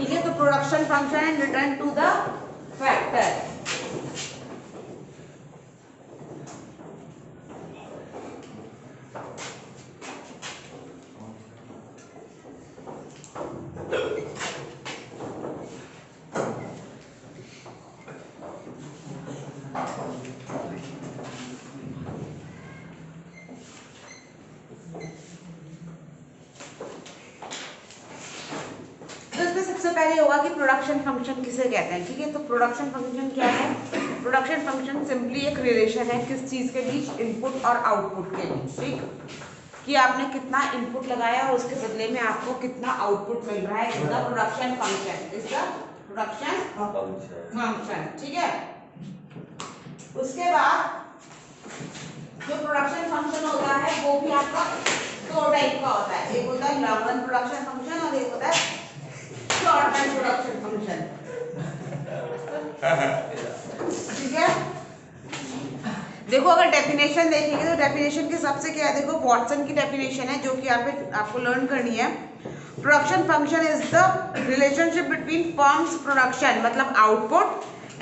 ठीक है, तो production function and return to the factor. पहले होगा कि प्रोडक्शन फंक्शन किसे कहते हैं। ठीक है, तो प्रोडक्शन फंक्शन क्या है? प्रोडक्शन फंक्शन सिंपली एक रिलेशन है किस चीज के बीच? इनपुट और आउटपुट के बीच। ठीक, कि आपने कितना इनपुट लगाया और उसके बदले में आपको कितना आउटपुट मिल रहा है। इसका प्रोडक्शन फंक्शन, इसका प्रोडक्शन फंक्शन। ठीक है, उसके बाद जो प्रोडक्शन फंक्शन होता है वो भी आपका दो टाइप का होता है। एक होता है लॉन्ग रन प्रोडक्शन फंक्शन और एक होता है शॉर्ट रन प्रोडक्शन फंक्शन। ठीक है, देखो अगर डेफिनेशन देखेंगे तो डेफिनेशन के हिसाब से क्या है, देखो वॉटसन की डेफिनेशन है जो कि आपको लर्न करनी है। Production function is the relationship between firms production मतलब output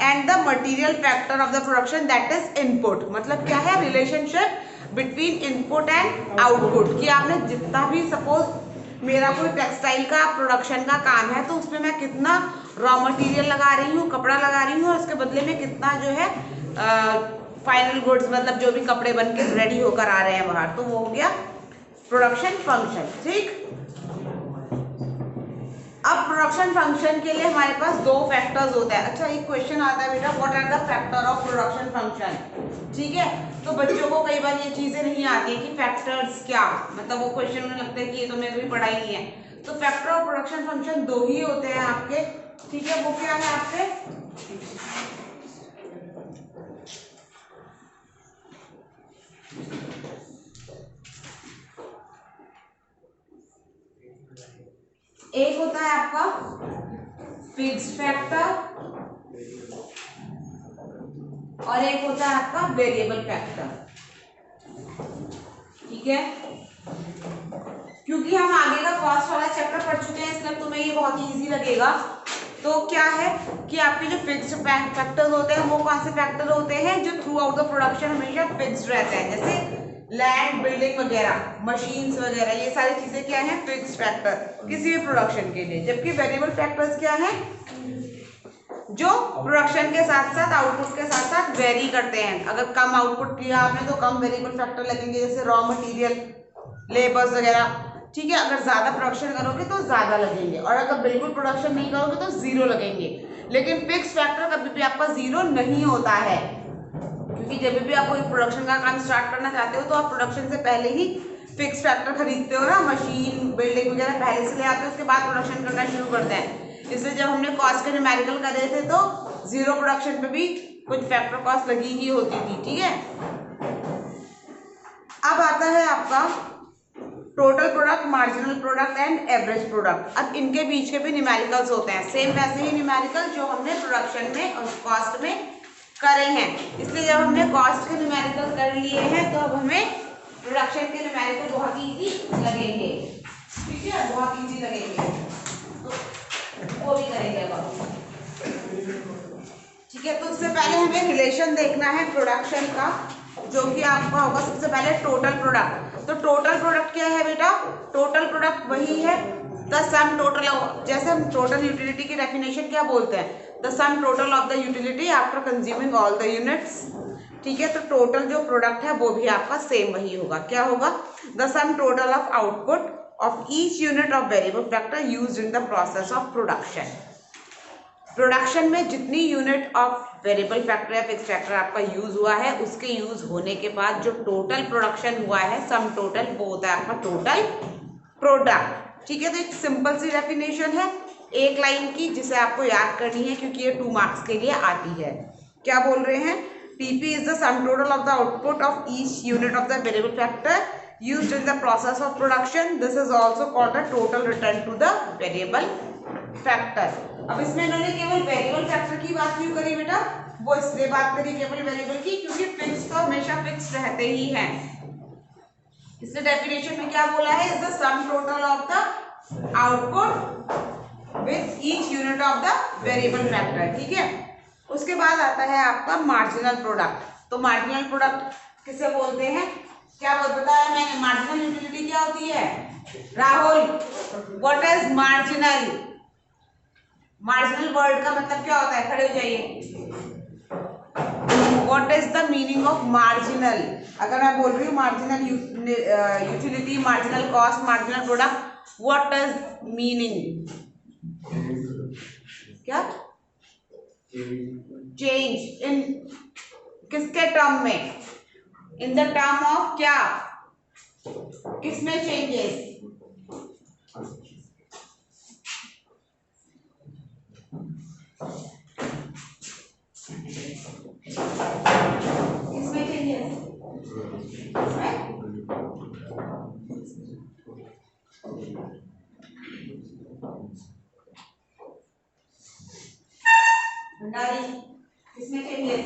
and the material factor of the production that is input. मतलब क्या है? Relationship between input and output. कि आपने जितना भी, सपोज मेरा कोई टेक्सटाइल का प्रोडक्शन का काम है तो उसमें मैं कितना रॉ मटेरियल लगा रही हूँ, कपड़ा लगा रही हूँ, और उसके बदले में कितना जो है फाइनल गुड्स मतलब जो भी कपड़े बन के रेडी होकर आ रहे हैं बाहर, तो वो हो गया प्रोडक्शन फंक्शन। ठीक, अब प्रोडक्शन फंक्शन के लिए हमारे पास दो फैक्टर्स होते हैं। अच्छा, एक क्वेश्चन आता है बेटा, what are the factor of production function. ठीक है, तो बच्चों को कई बार ये चीजें नहीं आती है कि फैक्टर्स क्या, मतलब वो क्वेश्चन में लगता है कि ये तो मेरे को पढ़ाई नहीं है। तो फैक्टर ऑफ प्रोडक्शन फंक्शन दो ही होते हैं आपके। ठीक है, वो क्या है आपके? एक होता है आपका फिक्स्ड फैक्टर और एक होता है आपका वेरिएबल फैक्टर। ठीक है, क्योंकि हम आगे का कॉस्ट वाला चैप्टर पढ़ चुके हैं इसलिए तुम्हें ये बहुत इजी लगेगा। तो क्या है कि आपके जो फिक्स्ड फैक्टर्स होते हैं वो कौन से फैक्टर होते हैं जो थ्रू आउट द प्रोडक्शन हमेशा फिक्स्ड रहते हैं, जैसे लैंड, बिल्डिंग वगैरह, मशीन्स वगैरह, ये सारी चीजें क्या है? फिक्स्ड फैक्टर किसी भी प्रोडक्शन के लिए। जबकि वेरिएबल फैक्टर्स क्या है? जो प्रोडक्शन के साथ साथ आउटपुट के साथ साथ वेरी करते हैं। अगर कम आउटपुट किया आपने तो कम वेरिएबल फैक्टर लगेंगे, जैसे रॉ मटेरियल, लेबर्स वगैरह। ठीक है, अगर ज्यादा प्रोडक्शन करोगे तो ज्यादा लगेंगे और अगर बिल्कुल प्रोडक्शन नहीं करोगे तो जीरो लगेंगे। लेकिन फिक्स फैक्टर कभी भी आपका जीरो नहीं होता है, क्योंकि जब भी आप कोई प्रोडक्शन का काम स्टार्ट करना चाहते हो तो आप प्रोडक्शन से पहले ही फिक्स फैक्टर खरीदते हो ना, मशीन, बिल्डिंग वगैरह पहले से ले आते हो, उसके बाद प्रोडक्शन करना शुरू करते हैं। इसलिए जब हमने कॉस्ट के न्यूमेरिकल कर रहे थे तो जीरो प्रोडक्शन पे भी कुछ फैक्टर कॉस्ट लगी ही होती थी। ठीक है, अब आता है आपका total product, marginal product and average product. अब इनके बीच के भी न्यूमेरिकल्स होते हैं, सेम वैसे ही न्यूमेरिकल जो हमने प्रोडक्शन में और कॉस्ट में करे हैं। इसलिए जब हमने कॉस्ट के न्यूमेरिकल कर लिए हैं तो अब हमें प्रोडक्शन के न्यूमेरिकल बहुत इजी लगेंगे। ठीक है, बहुत इजी लगेंगे, तो वो भी करेंगे अब। ठीक है, तो उससे पहले हमें रिलेशन देखना है प्रोडक्शन का, जो कि आपका होगा सबसे पहले टोटल प्रोडक्ट। तो टोटल प्रोडक्ट क्या है बेटा? टोटल प्रोडक्ट वही है द सम टोटल, जैसे हम टोटल यूटिलिटी की डेफिनेशन क्या बोलते हैं? The sum total of the utility after consuming all the units. ठीक है, तो टोटल जो प्रोडक्ट है वो भी आपका सेम वही होगा। क्या होगा? The sum total of output of each unit of variable factor used in the process of production. Production में जितनी यूनिट ऑफ वेरिएबल फैक्टर या फिक्स फैक्टर आपका यूज हुआ है, उसके यूज होने के बाद जो टोटल प्रोडक्शन हुआ है, सम टोटल, वो होता है आपका टोटल प्रोडक्ट। ठीक है, तो एक सिंपल सी डेफिनेशन है एक लाइन की जिसे आपको याद करनी है क्योंकि ये 2 मार्क्स के लिए आती है। क्या बोल रहे हैं? TP is the sum total of the output of each unit of the variable factor used in the process of production. This is also called the total return to the variable factor. अब इसमें इन्होंने केवल variable factor की बात क्यों करी बेटा? वो इसलिए बात करी केवल वेरिएबल की क्योंकि फिक्स तो हमेशा फिक्स रहते ही हैं। इसलिए डेफिनेशन में क्या बोला है? Is the sum total of the output with each unit of the variable factor. ठीक है, उसके बाद आता है आपका मार्जिनल प्रोडक्ट। तो मार्जिनल प्रोडक्ट किसे बोलते हैं, क्या बताया मैंने, मार्जिनल यूटिलिटी क्या होती है Rahul, what is marginal? Marginal word का मतलब क्या होता है, खड़े हो जाइए। What is the meaning of marginal? अगर मैं बोल रही हूँ marginal utility, marginal cost, marginal product, what is meaning? क्या चेंज इन किसके टर्म में, इन द टर्म ऑफ क्या, किसमें चेंजेस? किसमें चेंजेस? भंडारी किसमें चेंजेस?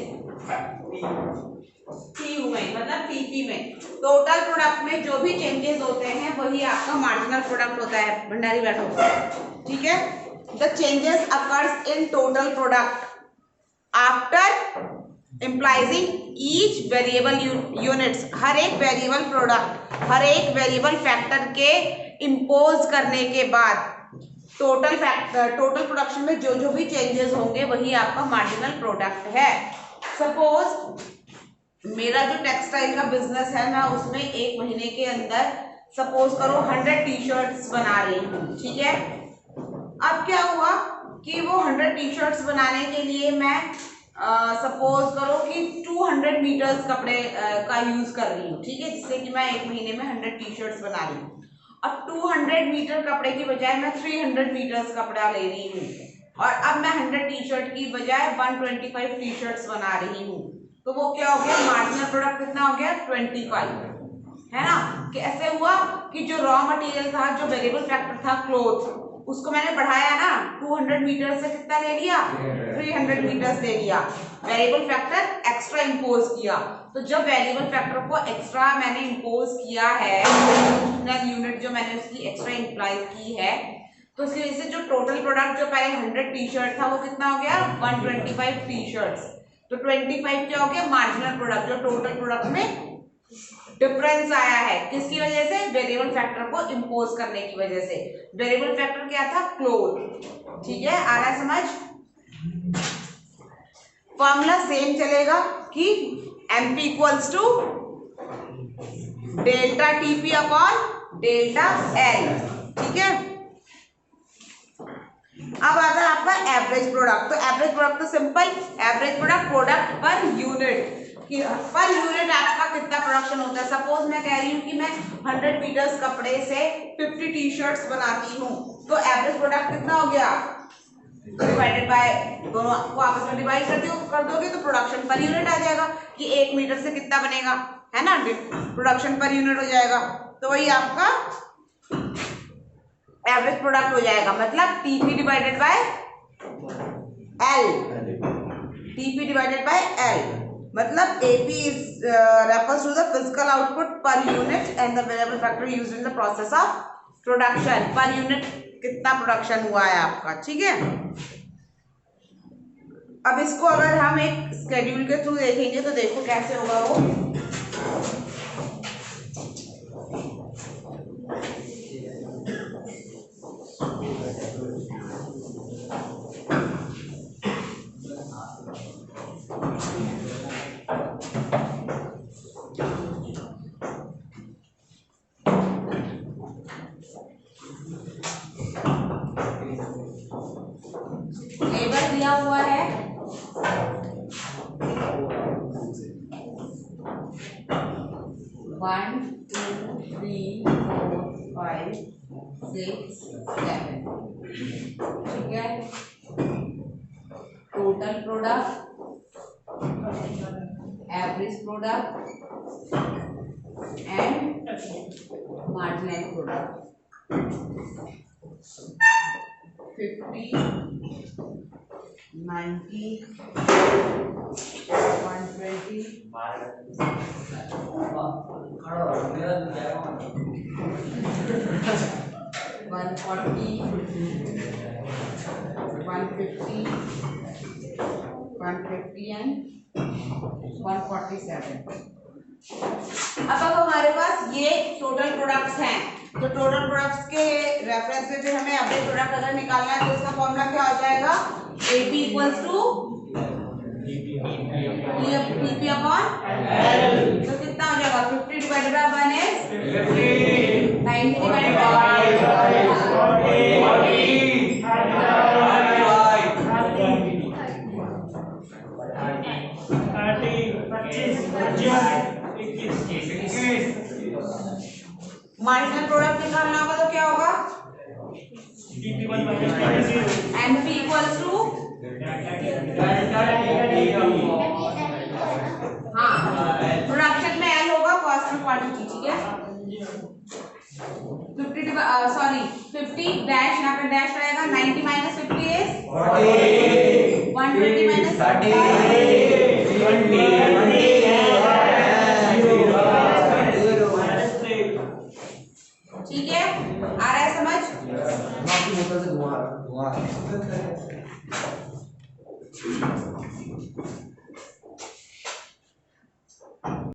पीयू में, मतलब पीपी में। टोटल प्रोडक्ट में जो भी चेंजेस होते हैं वही आपका मार्जिनल प्रोडक्ट होता है। भंडारी बैठो, ठीक है। The changes occurs in total product after employing each variable units, हर एक वेरिएबल प्रोडक्ट, हर एक वेरिएबल फैक्टर के इम्पोज करने के बाद टोटल प्रोडक्शन में जो जो भी चेंजेस होंगे वही आपका मार्जिनल प्रोडक्ट है। सपोज मेरा जो टेक्सटाइल का बिजनेस है, मैं उसमें एक महीने के अंदर सपोज करो 100 टी शर्ट्स बना रही हूँ, ठीक है। अब क्या हुआ कि वो 100 टी शर्ट्स बनाने के लिए मैं सपोज करो कि 200 मीटर्स कपड़े का यूज कर रही हूँ, ठीक है, जिससे कि मैं एक महीने में 100 टी शर्ट्स बना रही हूँ। अब 200 मीटर कपड़े की बजाय मैं 300 मीटर्स कपड़ा ले रही हूँ और अब मैं 100 टी शर्ट की बजाय 125 टी शर्ट्स बना रही हूँ। तो वो क्या हो गया, मार्जिनल प्रोडक्ट कितना हो गया 25, है ना। कैसे हुआ कि जो रॉ मटेरियल था, जो वेरिएबल फैक्टर था क्लोथ, उसको मैंने बढ़ाया ना, 200 मीटर से कितना ले लिया, 300 मीटर्स ले लिया, वेरिएबल फैक्टर एक्स्ट्रा इंपोज किया। तो जब वेरिएबल फैक्टर को एक्स्ट्रा मैंने इंपोज किया है, यूनिट जो मैंने उसकी एक्स्ट्रा इंप्लाइज की है, तो उसकी वजह से जो टोटल प्रोडक्ट जो पहले 100 टी शर्ट था वो कितना हो गया 125 टी शर्ट्स। तो 25 क्या हो गया मार्जिनल प्रोडक्ट, जो टोटल प्रोडक्ट में डिफरेंस आया है, किसकी वजह से, वेरिएबल फैक्टर को इंपोज करने की वजह से। वेरिएबल फैक्टर क्या था, क्लोथ, ठीक है, आ रहा है समझ। फॉर्मूला सेम चलेगा कि MP equals to delta TP upon delta L, ठीक है। अब आता है आपका एवरेज प्रोडक्ट। तो एवरेज प्रोडक्ट तो सिंपल, एवरेज प्रोडक्ट पर यूनिट, कि पर यूनिट आपका कितना प्रोडक्शन होता है। सपोज मैं कह रही हूँ कि मैं 100 मीटर्स कपड़े से 50 टी शर्ट्स बनाती हूँ, तो एवरेज प्रोडक्ट कितना हो गया, डिवाइडेड बाय, दोनों को आपस में डिवाइड कर दोगे तो प्रोडक्शन पर यूनिट आ जाएगा कि 1 मीटर से कितना बनेगा, है ना, प्रोडक्शन पर यूनिट हो जाएगा। तो वही आपका एवरेज प्रोडक्ट हो जाएगा, मतलब TP divided by L, TP divided by L, मतलब AP is refers to the physical output per unit and the variable factor used in the process of production। Per unit कितना production हुआ है आपका, ठीक है। अब इसको अगर हम एक स्केड्यूल के थ्रू देखेंगे तो देखो कैसे होगा वो। लेबर दिया हुआ है 1 2 3 4 5 6 7, ठीक है। Total product, average product and marginal product, 50 90 120 125 140, 150, 150 and 147। अब हमारे पास ये टोटल प्रोडक्ट्स हैं, तो टोटल प्रोडक्ट्स के रेफरेंस में फिर हमें अपडेट प्रोडक्ट अगर निकालना है तो इसका फॉर्मूला क्या हो जाएगा, AP equals to PP upon L। तो कितना हो जाएगा, 50 divided by 1 is 90 divided by 21 product निकालना होगा तो क्या होगा, MP इक्वल्स टू, हाँ प्रोडक्शन में L होगा, कॉस्ट में क्वांटिटी, ठीक है। 50 डैश, यहाँ पे डैश रहेगा, 90 माइनस 50 इज 120 माइनस 30, ठीक है। आ रहा है समझ, बोतल से धुआं